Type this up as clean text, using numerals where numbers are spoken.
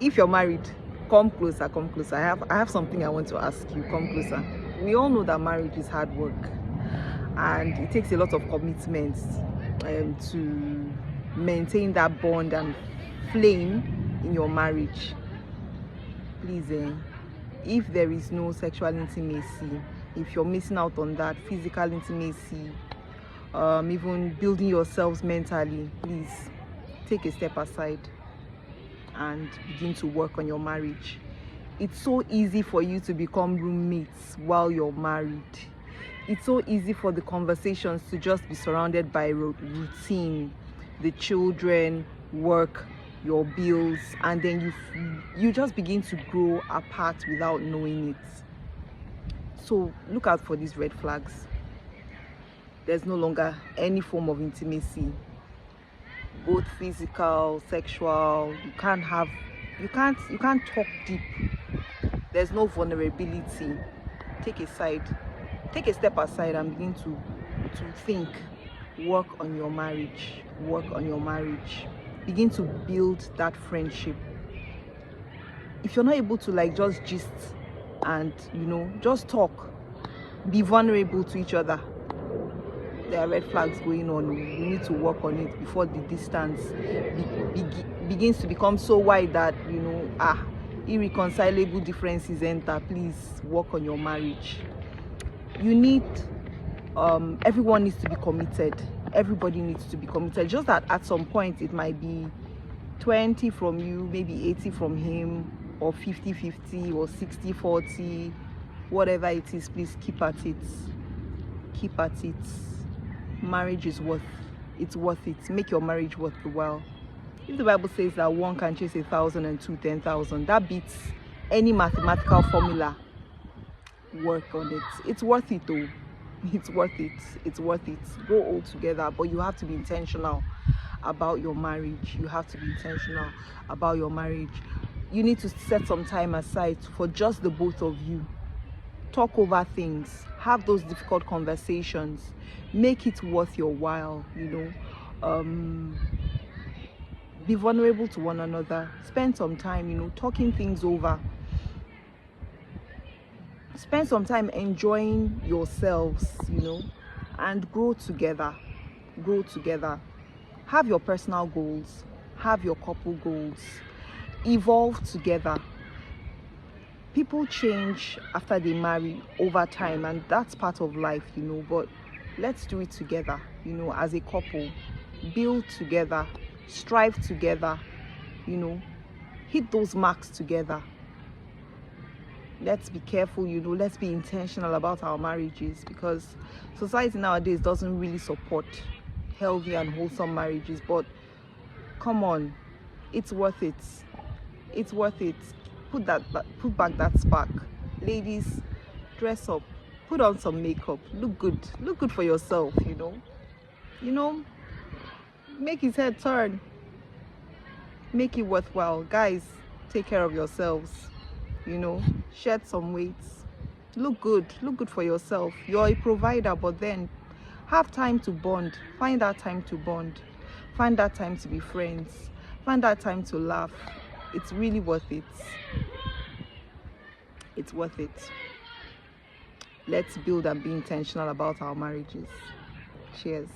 If you're married, come closer, come closer. I have something I want to ask you. Come closer. We all know that marriage is hard work, and it takes a lot of commitment to maintain that bond and flame in your marriage. Please, if there is no sexual intimacy, if you're missing out on that physical intimacy, even building yourselves mentally, please take a step aside and begin to work on your marriage. It's so easy for you to become roommates while you're married. It's so easy for the conversations to just be surrounded by routine, the children, work, your bills, and then you just begin to grow apart without knowing it. So look out for these red flags. There's no longer any form of intimacy, both physical, sexual. You can't talk deep. There's no vulnerability. Take a step aside and begin to think. Work on your marriage. Begin to build that friendship. If you're not able to just gist and just talk, be vulnerable to each other, there are red flags going on. You need to work on it before the distance begins to become so wide that irreconcilable differences enter. Please work on your marriage. You need everyone needs to be committed. Everybody needs to be committed. Just that at some point it might be 20 from you, maybe 80 from him, or 50-50 or 60-40, whatever it is. Please keep at it. Marriage is worth it. Make your marriage worth the while. If the Bible says that one can chase 1,000 and two 10,000, that beats any mathematical formula. Work on it. It's worth it though. It's worth it. Grow old together, but you have to be intentional about your marriage. You need to set some time aside for just the both of you. Talk over things, have those difficult conversations, make it worth your while. Be vulnerable to one another, spend some time talking things over, spend some time enjoying yourselves, and grow together. Have your personal goals, have your couple goals, evolve together. People change after they marry over time, and that's part of life, but let's do it together, as a couple. Build together, strive together, hit those marks together. Let's be careful, let's be intentional about our marriages, because society nowadays doesn't really support healthy and wholesome marriages. But come on, it's worth it. Put back that spark. Ladies, dress up, put on some makeup, look good for yourself. Make his head turn, make it worthwhile. Guys, take care of yourselves. Shed some weight, look good for yourself. You're a provider, but then have time to bond. Find that time to bond, find that time to be friends, find that time to laugh. It's really worth it. Let's build and be intentional about our marriages. Cheers.